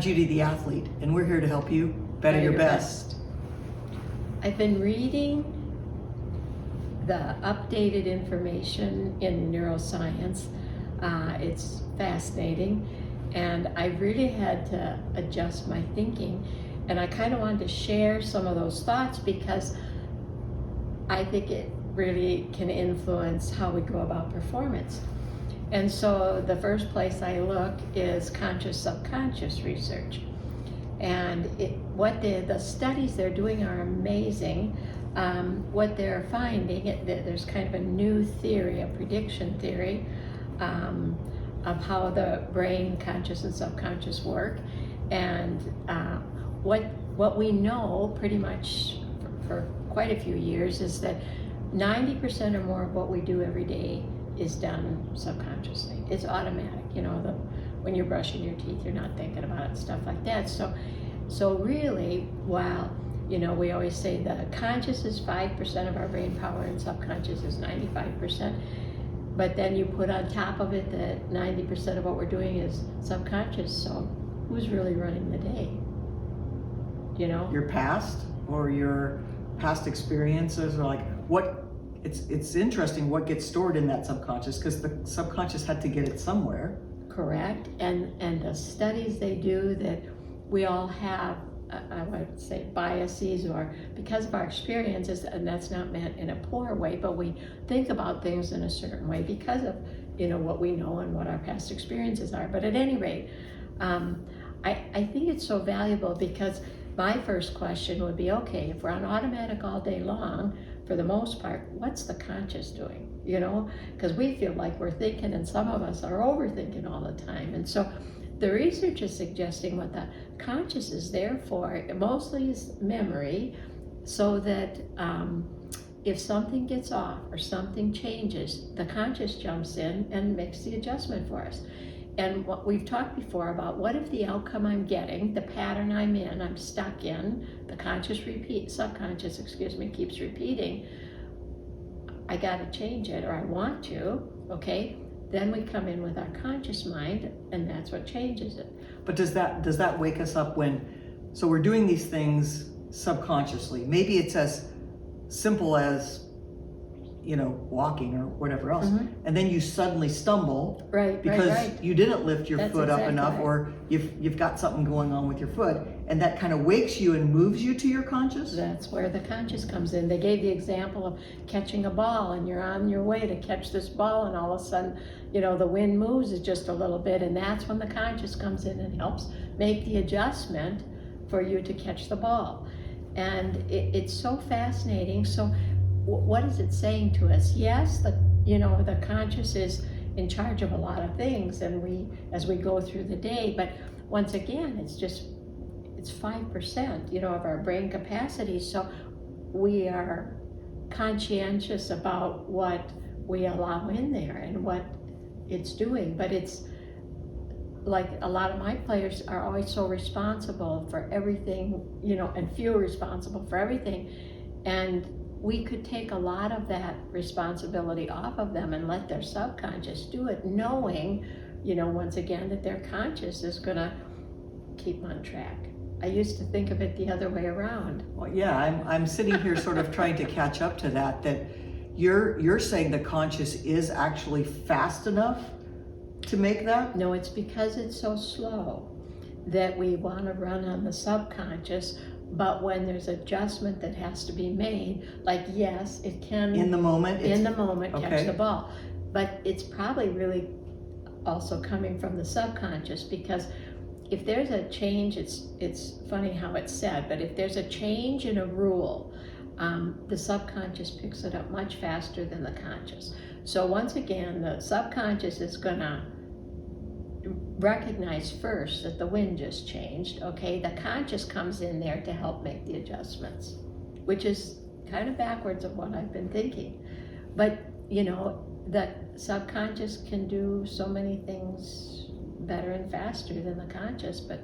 Judy the athlete, and we're here to help you better your best. I've been reading the updated information in neuroscience. It's fascinating, and I really had to adjust my thinking, and I kind of wanted to share some of those thoughts because I think it really can influence how we go about performance. And so the first place I look is conscious subconscious research. And what the studies they're doing are amazing. What they're finding, there's kind of a new theory, a prediction theory, of how the brain, conscious and subconscious work. And what we know pretty much for quite a few years is that 90% or more of what we do every day is done subconsciously. It's automatic, when you're brushing your teeth, you're not thinking about it, stuff like that. So really, while, we always say the conscious is 5% of our brain power and subconscious is 95%, but then you put on top of it that 90% of what we're doing is subconscious, so who's really running the day? Your past or your past experiences, or it's interesting what gets stored in that subconscious, because the subconscious had to get it somewhere. Correct, and the studies they do that we all have, I would say, biases, or because of our experiences, and that's not meant in a poor way, but we think about things in a certain way because of what we know and what our past experiences are. But at any rate, I think it's so valuable because my first question would be, okay, if we're on automatic all day long, for the most part, what's the conscious doing? Because we feel like we're thinking, and some of us are overthinking all the time. And so the research is suggesting what the conscious is there for, mostly is memory, so that if something gets off or something changes, the conscious jumps in and makes the adjustment for us. And what we've talked before about, what if the outcome I'm getting, the pattern I'm stuck in, the subconscious keeps repeating, I gotta change it, or I want to, okay? Then we come in with our conscious mind, and that's what changes it. But does that wake us up so we're doing these things subconsciously? Maybe it's as simple as, walking or whatever else, and then you suddenly stumble, because you didn't lift your foot up enough, or you've got something going on with your foot, and that kind of wakes you and moves you to your conscious. That's where the conscious comes in. They gave the example of catching a ball, and you're on your way to catch this ball, and all of a sudden, the wind moves just a little bit, and that's when the conscious comes in and helps make the adjustment for you to catch the ball. And it's so fascinating. So what is it saying to us? Yes, the conscious is in charge of a lot of things, and as we go through the day, but once again, it's 5%, of our brain capacity. So we are conscientious about what we allow in there and what it's doing. But it's like a lot of my players are always so responsible for everything, and feel responsible for everything. And we could take a lot of that responsibility off of them and let their subconscious do it, knowing, once again, that their conscious is gonna keep on track. I used to think of it the other way around. Well, yeah, I'm sitting here sort of trying to catch up to that you're saying the conscious is actually fast enough to make that? No, it's because it's so slow that we want to run on the subconscious. But when there's adjustment that has to be made, like, yes, it can in the moment catch the ball, but it's probably really also coming from the subconscious, because if there's a change, it's funny how it's said, but if there's a change in a rule, the subconscious picks it up much faster than the conscious. So once again, the subconscious is gonna recognize first that the wind just changed, okay? The conscious comes in there to help make the adjustments, which is kind of backwards of what I've been thinking. But, the subconscious can do so many things better and faster than the conscious, but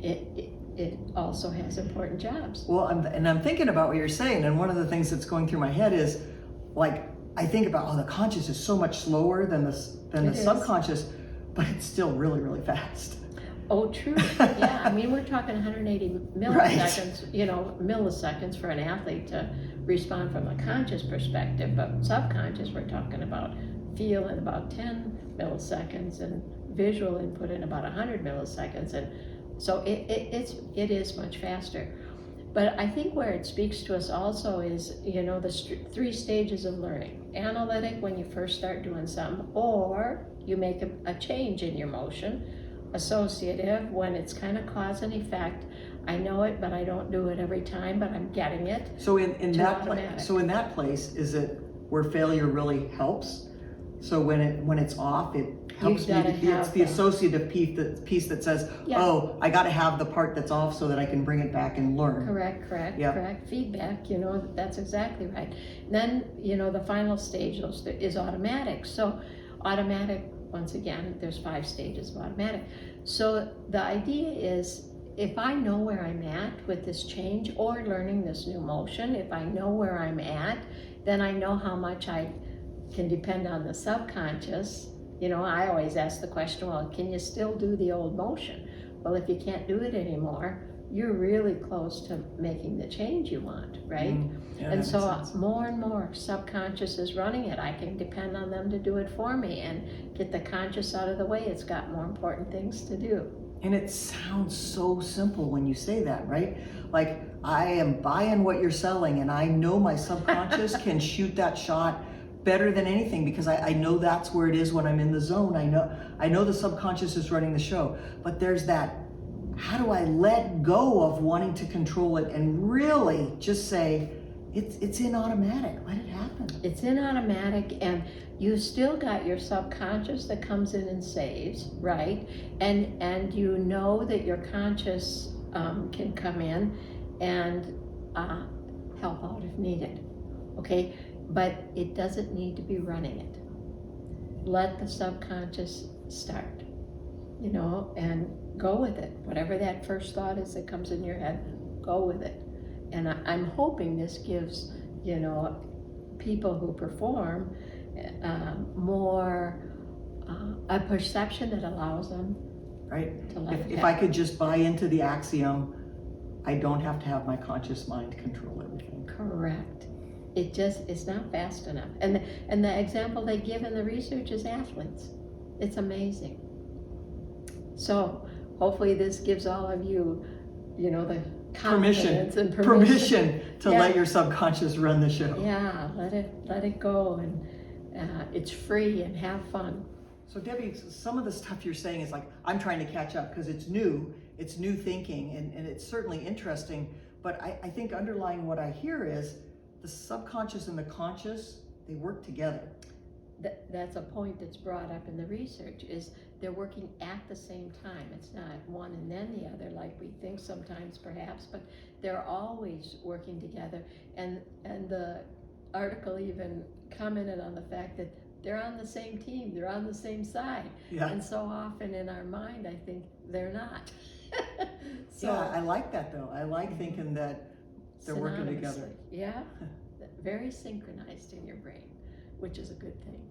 it also has important jobs. Well, I'm thinking about what you're saying, and one of the things that's going through my head is, I think about, the conscious is so much slower than the subconscious, but it's still really, really fast. Oh, true. Yeah, I mean, we're talking 180 milliseconds, you know, milliseconds for an athlete to respond from a conscious perspective, but subconscious, we're talking about feel in about 10 milliseconds and visual input in about 100 milliseconds. And so it is much faster. But I think where it speaks to us also is, you know, the three stages of learning. Analytic, when you first start doing something, or you make a change in your motion. Associative, when it's kind of cause and effect. I know it, but I don't do it every time, but I'm getting it. So in To that automatic. place, so in that place, is it where failure really helps? So when it's off, it helps me. gotta It's have the that. associative piece that says, Yeah. oh, I got to have the part that's off so that I can bring it back and learn. Correct. Feedback, you know, that's exactly right. Then, you know, the final stage is automatic. So automatic, once again, there's 5 stages of automatic. So the idea is, if I know where I'm at with this change or learning this new motion, if I know where I'm at, then I know how much I can depend on the subconscious. You know, I always ask the question, well, can you still do the old motion? Well, if you can't do it anymore, you're really close to making the change you want, right? Yeah, And that so makes sense. more and more subconscious is running it. I can depend on them to do it for me and get the conscious out of the way. It's got more important things to do. And it sounds so simple when you say that, right? Like, I am buying what you're selling, and I know my subconscious can shoot that shot better than anything, because I know that's where it is when I'm in the zone. I know the subconscious is running the show, but there's that, how do I let go of wanting to control it and really just say, it's in automatic, let it happen. It's in automatic, and you still got your subconscious that comes in and saves, right? And you know that your conscious can come in and help out if needed, okay? But it doesn't need to be running it. Let the subconscious start, you know, and go with it. Whatever that first thought is that comes in your head, go with it. And I'm hoping this gives, you know, people who perform more a perception that allows them Right? to let it If I happen. could just buy into the axiom, I don't have to have my conscious mind control everything. Correct. It's not fast enough. And the example they give in the research is athletes. It's amazing. So hopefully this gives all of you, you know, the confidence and Permission to Yeah. let your subconscious run the show. Yeah, let it go, and it's free, and have fun. So Debbie, some of the stuff you're saying is like, I'm trying to catch up because it's new thinking, and it's certainly interesting, but I think underlying what I hear is the subconscious and the conscious, they work together. That's a point that's brought up in the research, is they're working at the same time. It's not one and then the other like we think sometimes perhaps, but they're always working together. And the article even commented on the fact that they're on the same team, they're on the same side. Yeah. And so often in our mind, I think they're not. So Yeah, I like that though. I like thinking that they're working together. synonymously, yeah, very synchronized in your brain, which is a good thing.